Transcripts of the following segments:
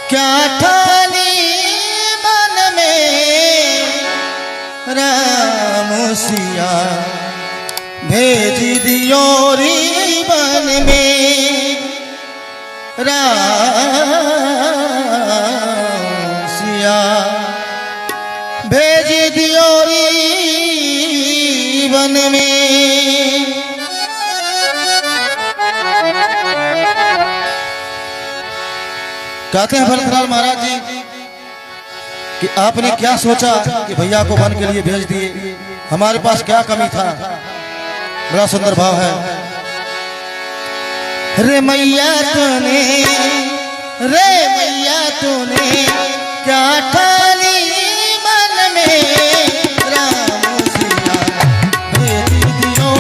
क्या ठानी मन में राम सिया भेज दियो बन में राम सिया भेज दियो बन में। कहते हैं भरतलाल महाराज जी कि आपने क्या सोचा कि भैया को वन के लिए भेज दिए, हमारे पास क्या कमी था। बड़ा सुंदर भाव है। रे मैया तूने क्या ठानी मन में राम सिया भेज दियो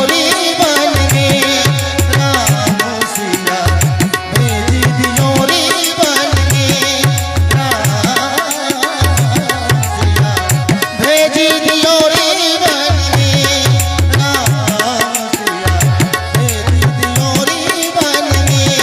बन में राम सिया भेज दियो बन में राम सिया भेज दियो बन में राम सिया भेज दियो बन में।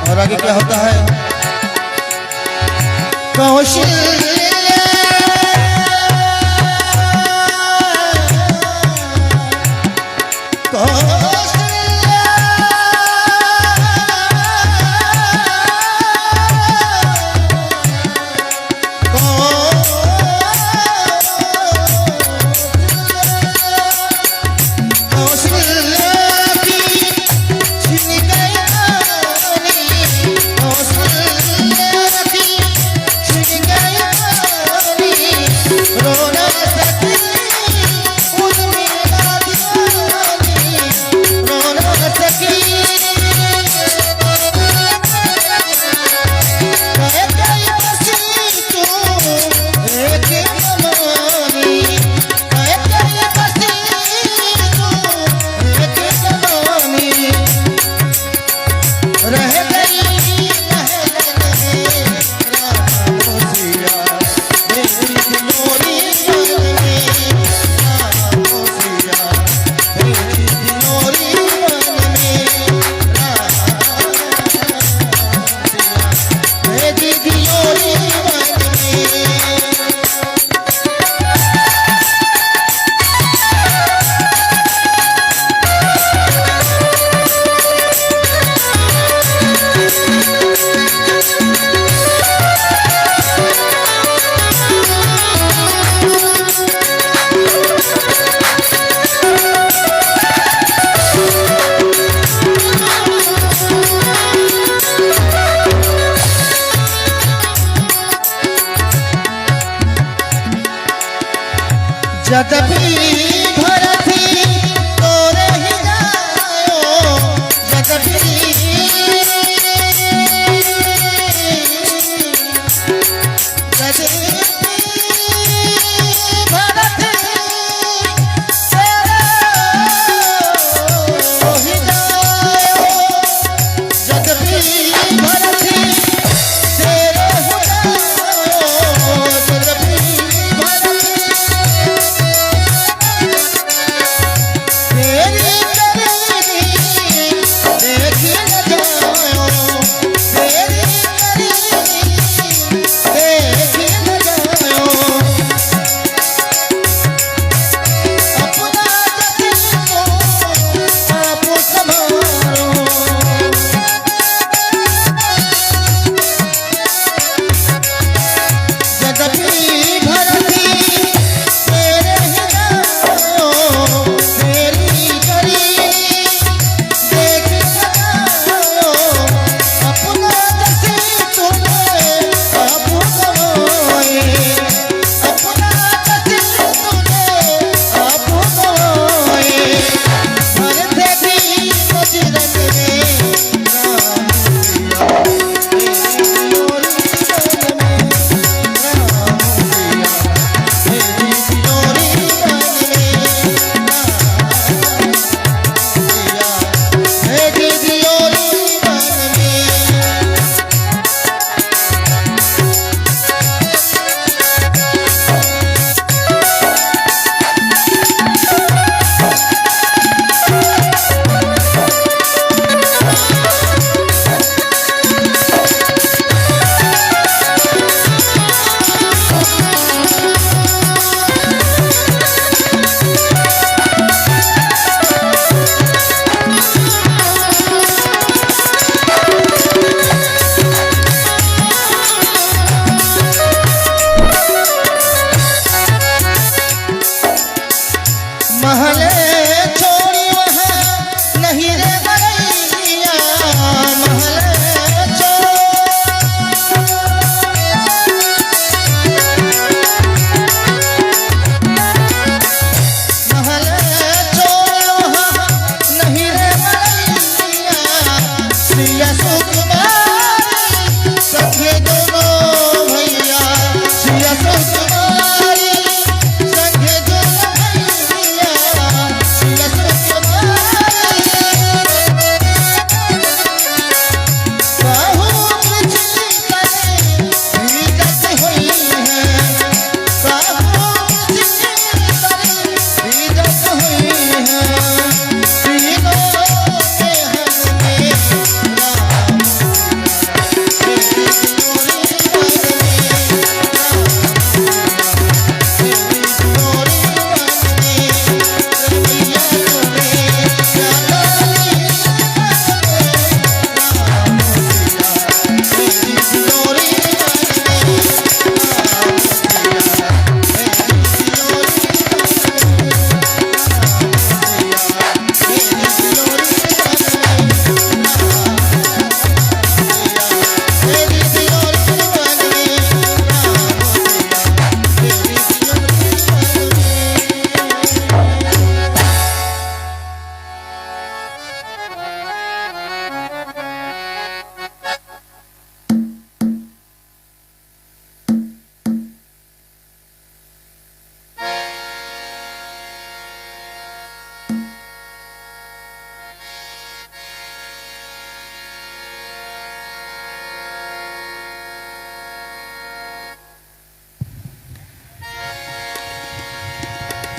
और आगे क्या होता है। कौशल्या जदपि भरती तोरे ही जायो जदपि भरती ही जायो जदपि भरती तेरे हो जायो जदपि भरती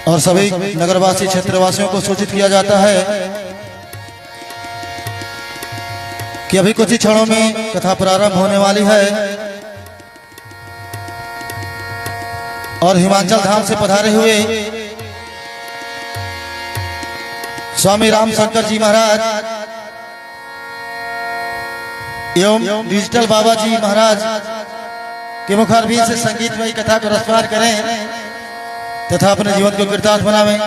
और सभी नगरवासी क्षेत्रवासियों को सूचित किया जाता है कि अभी कुछ ही क्षणों में कथा प्रारंभ होने वाली है और हिमाचल धाम से पधारे हुए स्वामी रामशंकर जी महाराज एवं डिजिटल बाबा जी महाराज के मुखारबिंद से संगीतमयी कथा को रसपान करें तथा अपने जीवन को कृतार्थ बनावें।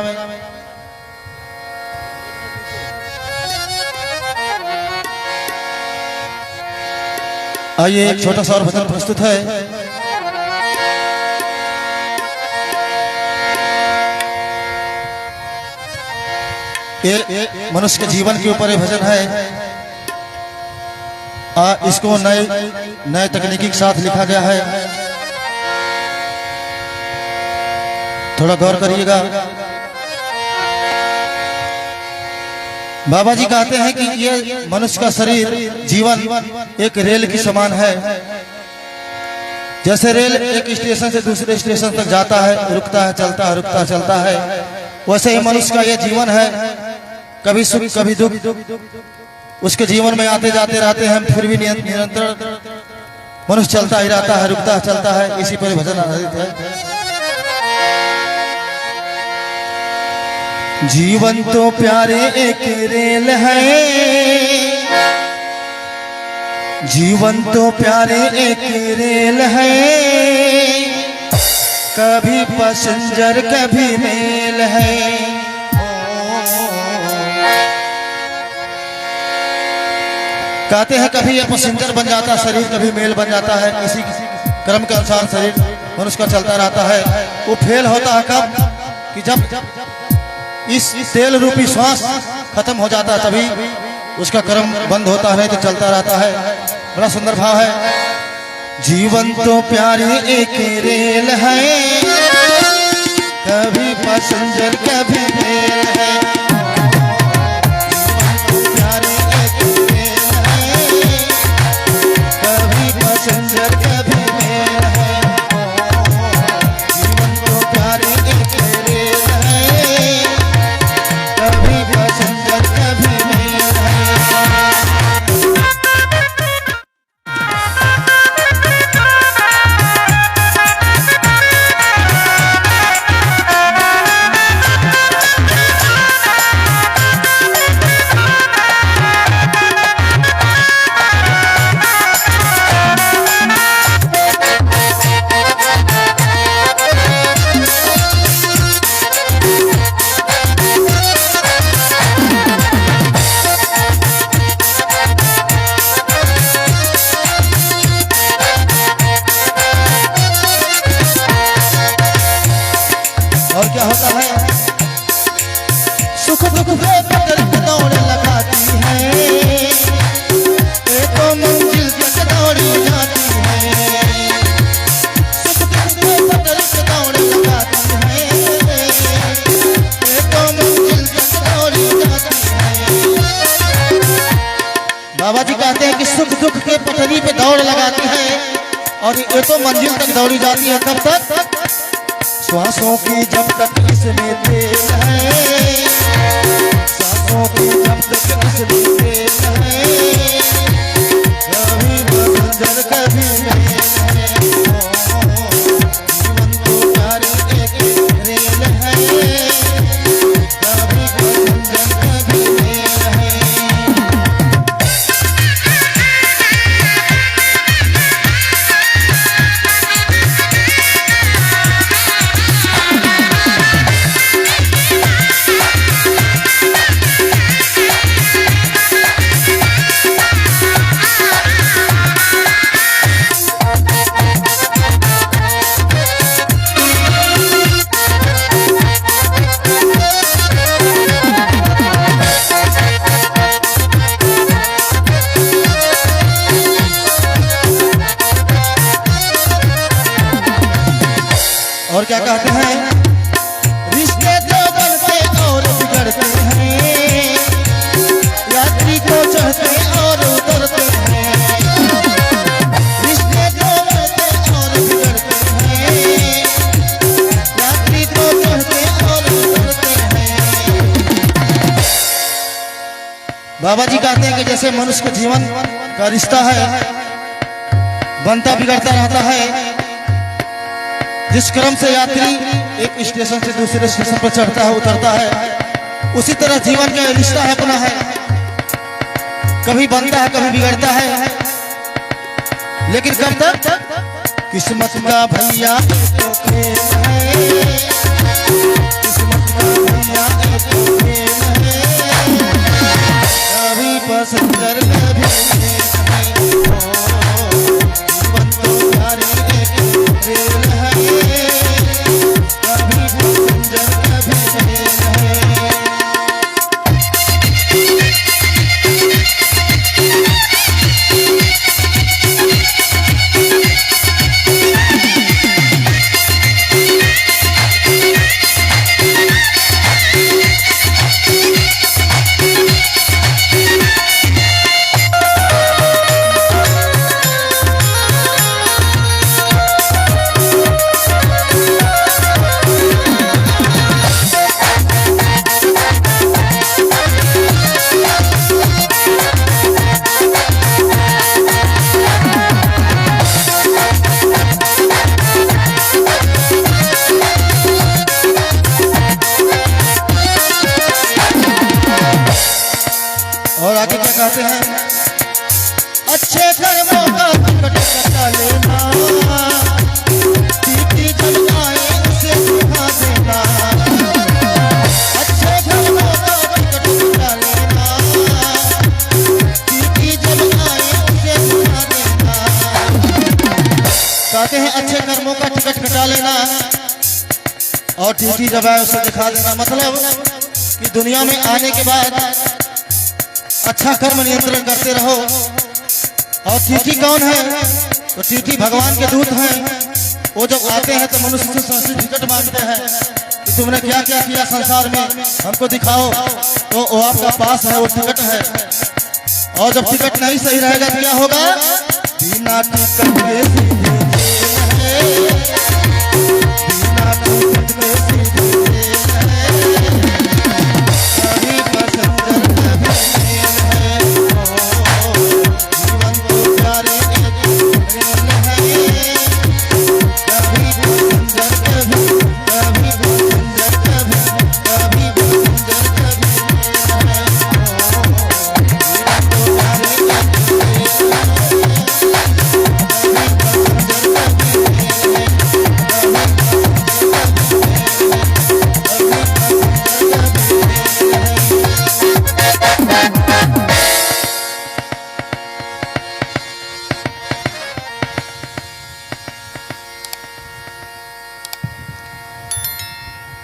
आइए एक छोटा सा और भजन प्रस्तुत है। ये मनुष्य के जीवन के ऊपर ये भजन है। इसको नए तकनीकी के साथ लिखा गया है, थोड़ा गौर करिएगा। बाबा जी कहते हैं कि ये मनुष्य का शरीर जीवन एक रेल की समान है। जैसे रेल एक स्टेशन से दूसरे स्टेशन तक जाता है, रुकता है, चलता है, रुकता है, चलता है, वैसे ही मनुष्य का ये जीवन है। कभी सुख कभी दुख उसके जीवन में आते जाते रहते हैं, फिर भी निरंतर मनुष्य चलता ही रहता है, रुकता है, चलता है। इसी पर भजन आधारित है। जीवन तो प्यारे एक रेल है, जीवन तो प्यारे एक रेल है, कभी पैसेंजर कभी मेल है। कहते हैं कभी ये पैसेंजर बन जाता है शरीर, कभी मेल बन जाता है। इसी क्रम के अनुसार शरीर मनुष्य का चलता रहता है। वो फेल होता है कब कि जब इस तेल रूपी श्वास खत्म हो जाता है, तभी उसका क्रम बंद होता है, नहीं तो चलता रहता है। बड़ा सुंदर भाव है। जीवन तो प्यारी एक रेल है, कभी पैसेंजर कभी मेल है। पैसेंजर कभी मेल है। जीवन तो प्यारे एक रेल है, कभी पैसेंजर कभी मेल है। और क्या होता है? सुख दुख पे पकड़ के दौड़ लगाती है, एक तो मंजिल तक दौड़ी जाती है। सुख दुख पे पकड़ के दौड़ लगाती है, एक तो मंजिल तक दौड़ी जाती है। बाबा जी कहते हैं कि सुख दुख के पटरी पे दौड़ लगाती है और ये तो मंजिल तक दौड़ी जाती है। कब तक? श्वासों की जब तक इसमें तेल है, श्वासों की जब तक इसमें तेल है, कभी पैसेंजर कभी मेल है। जीवन तो प्यारी एक रेल है, कभी पैसेंजर कभी मेल है। और क्या कहते हैं? रिश्ते तो बनते और बिगड़ते हैं, यात्री को चढ़ते और उतरते हैं। रिश्ते तो बनते और बिगड़ते हैं, यात्री को चढ़ते और बाबा जी कहते हैं कि जैसे मनुष्य के जीवन का रिश्ता है, बनता बिगड़ता रहता है। जिस क्रम से यात्री एक स्टेशन से दूसरे स्टेशन पर चढ़ता है उतरता है, उसी तरह जीवन का रिश्ता है अपना है, कभी बनता है कभी बिगड़ता है। लेकिन कब तक किस्मत का भैया तो खेल है, किस्मत का भैया तो खेल है, कभी पसंदर कभी जीवन तो प्यारे खेल है, कभी पसंदर कभी खेल है। और आगे क्या कहते हैं, अच्छे कर्मों का टिकट कटा लेना, चीटी जब आए उसे दिखा देना। अच्छे कर्मों का टिकट कटा लेना, चीटी जब आए उसे दिखा देना। कहते हैं अच्छे कर्मों का टिकट कटा लेना और चीटी जब आए उसे दिखा देना। मतलब कि दुनिया में आने के बाद अच्छा कर्म नियंत्रण करते रहो। और चीटी कौन है? तो चीटी भगवान के दूत हैं। वो जब आते हैं तो मनुष्य से टिकट मांगते हैं कि तुमने क्या क्या किया संसार में, हमको दिखाओ। तो वो आपका पास है, वो टिकट है। और जब टिकट नहीं सही रहेगा तो क्या होगा? बिना टिकट के बिना टिकट के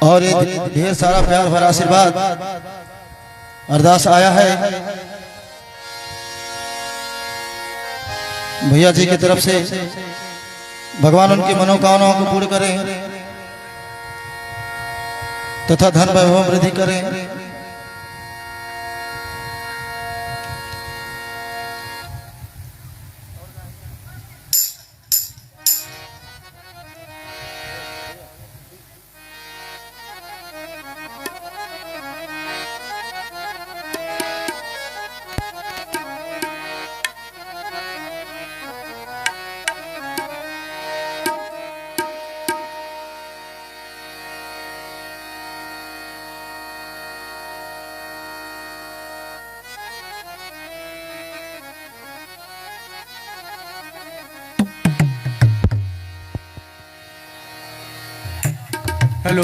और ढेर सारा प्यार भरा आशीर्वाद अरदास आया है भैया जी की तरफ से। भगवान उनकी मनोकामनाओं को पूर्ण करें तथा धन वैभव वृद्धि करें। हेलो,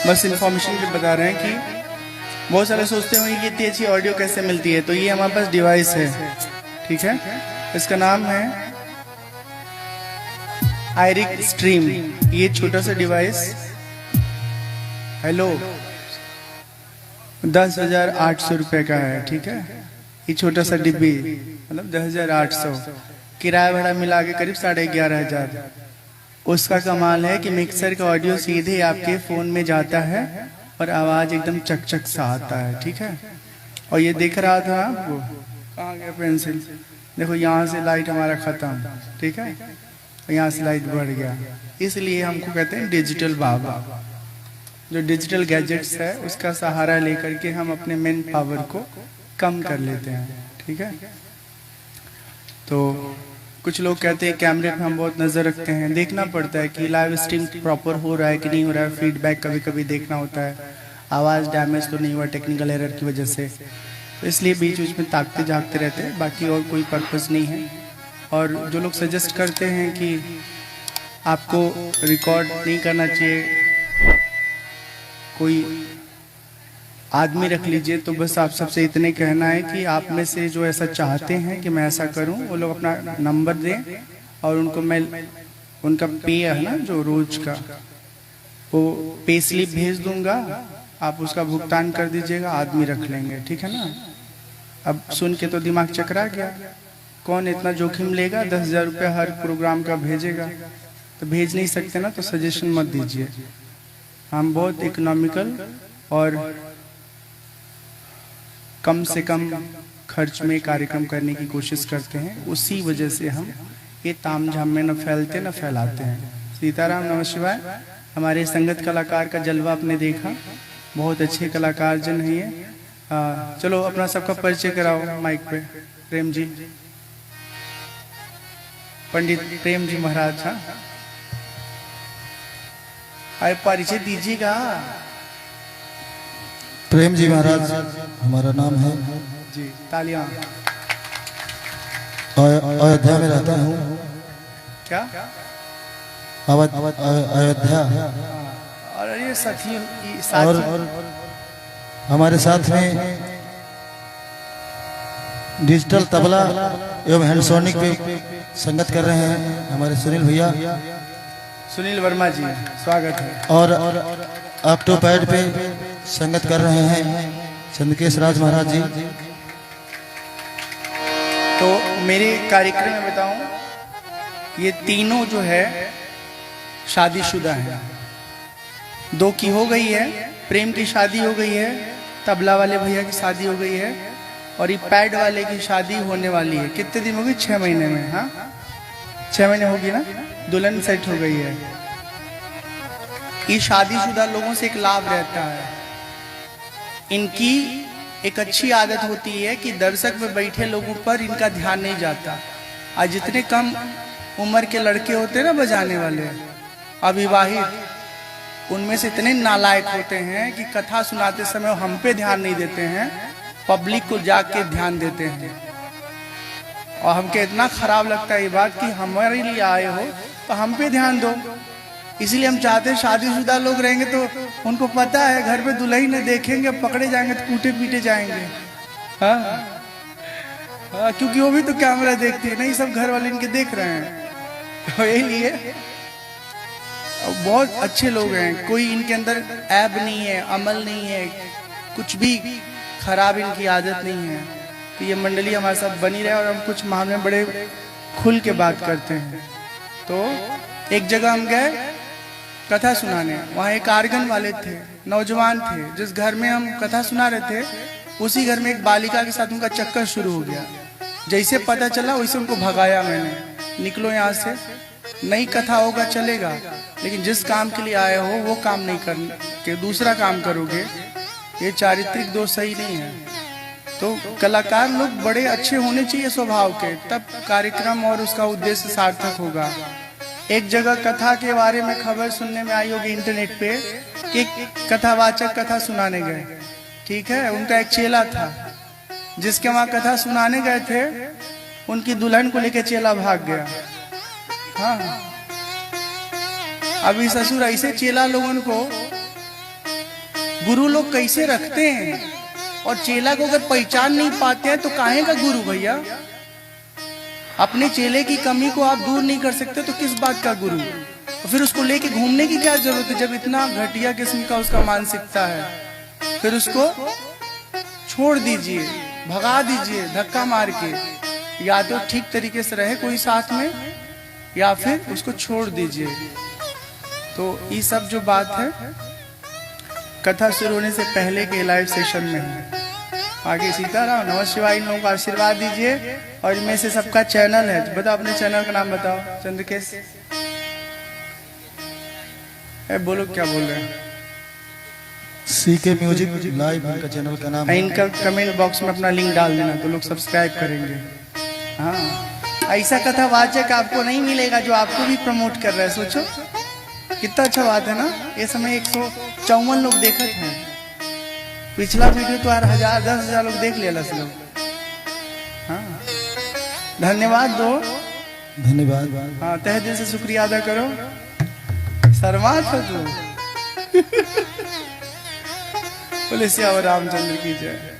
बस इन्फॉर्मेशन के बता रहे हैं कि बहुत सारे सोचते होंगे कि इतनी अच्छी ऑडियो कैसे मिलती है। तो ये हमारे पास डिवाइस है, ठीक है। इसका नाम है आयरिक स्ट्रीम। ये छोटा सा डिवाइस, हेलो, 10,800 रुपये का है, ठीक है। ये छोटा सा डिब्बी मतलब 10,800, किराया भाड़ा मिला के करीब 11,500। उसका कमाल है कि मिक्सर का ऑडियो सीधे आपके फोन में जाता है और आवाज एकदम चकचक सा आता है, ठीक है। और ये दिख रहा था आपको, कहाँ गया पेंसिल? देखो यहाँ से लाइट हमारा खत्म, ठीक है, यहाँ से लाइट बढ़ गया। इसलिए हमको कहते हैं डिजिटल बाबा। जो डिजिटल गैजेट्स है उसका सहारा लेकर के हम अपने मेन पावर को कम कर लेते हैं, ठीक है। तो कुछ लोग कहते हैं कैमरे पे हम बहुत नज़र रखते हैं, देखना पड़ता है कि लाइव स्ट्रीम प्रॉपर हो रहा है कि नहीं हो रहा है, फीडबैक कभी कभी देखना होता है, आवाज़ डैमेज तो नहीं हुआ टेक्निकल एरर की वजह से, तो इसलिए बीच बीच में ताकते झाँकते रहते हैं, बाकी और कोई पर्पज़ नहीं है। और जो लोग सजेस्ट करते हैं कि आपको रिकॉर्ड नहीं करना चाहिए, कोई आदमी रख लीजिए, तो बस आप सबसे इतने कहना है कि आप में से जो ऐसा चाहते हैं कि मैं ऐसा करूं, वो लोग अपना नंबर दें और उनको मैं उनका पे है ना जो रोज का, वो पे स्लिप भेज दूंगा, आप उसका भुगतान कर दीजिएगा, आदमी रख लेंगे, ठीक है ना। अब सुन के तो दिमाग चकरा गया, कौन इतना जोखिम लेगा, 10,000 रुपये हर प्रोग्राम का भेजेगा, तो भेज नहीं सकते ना, तो सजेशन मत दीजिए। हम बहुत इकोनॉमिकल और कम से कम खर्च में कार्यक्रम करने की कोशिश करते हैं, उसी वजह से हम ये तामझाम में न फैलते न फैलाते हैं। सीताराम, नमः शिवाय। हमारे संगत कलाकार का जलवा आपने देखा, बहुत अच्छे कलाकार जन हैं ये। चलो अपना सबका परिचय कराओ माइक पे। प्रेम जी, पंडित प्रेम जी महाराज। हाँ, आए परिचय दीजिएगा। प्रेम जी महाराज हमारा नाम है जी। तालियां। अयोध्या में रहता हूँ। क्या? अयोध्या। और ये साथी और हमारे साथ में डिजिटल तबला एवं हैंडसोनिक पे संगत कर रहे हैं हमारे सुनील भैया, सुनील वर्मा जी, स्वागत है। और ऑक्टोपैड पे संगत कर रहे हैं चंद्रकेश राज महाराज जी। तो मेरे कार्यक्रम में बताऊं, ये तीनों जो है शादीशुदा हैं। 2 की हो गई है, प्रेम की शादी हो गई है, तबला वाले भैया की शादी हो गई है, और ये पैड वाले की शादी होने वाली है। कितने दिन हो गए? 6 महीने में। हाँ, 6 महीने होगी ना, दुल्हन सेट हो गई है। ये शादीशुदा लोगों से एक लाभ रहता है, इनकी एक अच्छी आदत होती है कि दर्शक में बैठे लोगों पर इनका ध्यान नहीं जाता। आज जितने कम उम्र के लड़के होते हैं ना बजाने वाले, अविवाहित, उनमें से इतने नालायक होते हैं कि कथा सुनाते समय हम पे ध्यान नहीं देते हैं, पब्लिक को जाके ध्यान देते हैं। और हमको इतना खराब लगता है ये बात कि हमारे लिए आए हो तो हम पे ध्यान दो। इसलिए हम चाहते हैं शादीशुदा लोग रहेंगे तो उनको पता है घर पे दुल्हन ने देखेंगे, पकड़े जाएंगे तो कूटे पीटे जाएंगे। हाँ, क्योंकि वो भी तो कैमरा देखती है, नहीं सब घर वाले इनके देख रहे हैं। तो यही लिए बहुत अच्छे लोग हैं, कोई इनके अंदर ऐब नहीं है, अमल नहीं है, कुछ भी खराब इनकी आदत नहीं है। तो ये मंडली हमारे साथ बनी रहे और हम कुछ मामले में बड़े खुल के बात करते हैं। तो एक जगह हम गए कथा सुनाने, वहाँ एक आर्गन वाले थे, नौजवान थे, जिस घर में हम कथा सुना रहे थे उसी घर में एक बालिका के साथ उनका चक्कर शुरू हो गया। जैसे पता चला वैसे उनको भगाया मैंने, निकलो यहाँ से, नई कथा होगा चलेगा, लेकिन जिस काम के लिए आए हो वो काम नहीं करके दूसरा काम करोगे, ये चारित्रिक दोष सही नहीं है। तो कलाकार लोग बड़े अच्छे होने चाहिए स्वभाव के, तब कार्यक्रम और उसका उद्देश्य सार्थक होगा। एक जगह कथा के बारे में खबर सुनने में आई होगी इंटरनेट पे कि कथावाचक कथा सुनाने गए, ठीक है, उनका एक चेला था, जिसके वहां कथा सुनाने गए थे उनकी दुल्हन को लेकर चेला भाग गया। हाँ, अभी ससुर ऐसे चेला लोगों को गुरु लोग कैसे रखते हैं, और चेला को अगर पहचान नहीं पाते हैं तो काहे का गुरु भैया? अपने चेले की कमी को आप दूर नहीं कर सकते तो किस बात का गुरु? तो फिर उसको लेके घूमने की क्या जरूरत है, जब इतना घटिया किस्म का उसका मानसिकता है। फिर उसको छोड़ दीजिए, भगा दीजिए धक्का मार के, या तो ठीक तरीके से रहे कोई साथ में, या फिर उसको छोड़ दीजिए। तो ये सब जो बात है कथा शुरू होने से पहले के लाइव सेशन में है। आगे सीताराम, नमः शिवाय, इन लोगों को आशीर्वाद दीजिए। और इनमें से सबका चैनल है, बताओ अपने चैनल का नाम बताओ। चंद्रकेश, बोलो क्या बोल रहे हैं। सीके म्यूजिक लाइव इनका चैनल का नाम है। इनका कमेंट बॉक्स में अपना लिंक डाल देना तो लोग सब्सक्राइब करेंगे। हाँ, ऐसा कथावाचक आपको नहीं मिलेगा जो आपको भी प्रमोट कर रहा है। सोचो कितना अच्छा बात है ना। ये समय 154 लोग देखते हैं। पिछला वीडियो तो 1000 10,000 लोग देख लिया लोग। हाँ, धन्यवाद दो। धन्यवाद। हाँ, तहे दिल से शुक्रिया अदा करो। शर्मा था तू। बोले श्याम रामचंद्र की जय।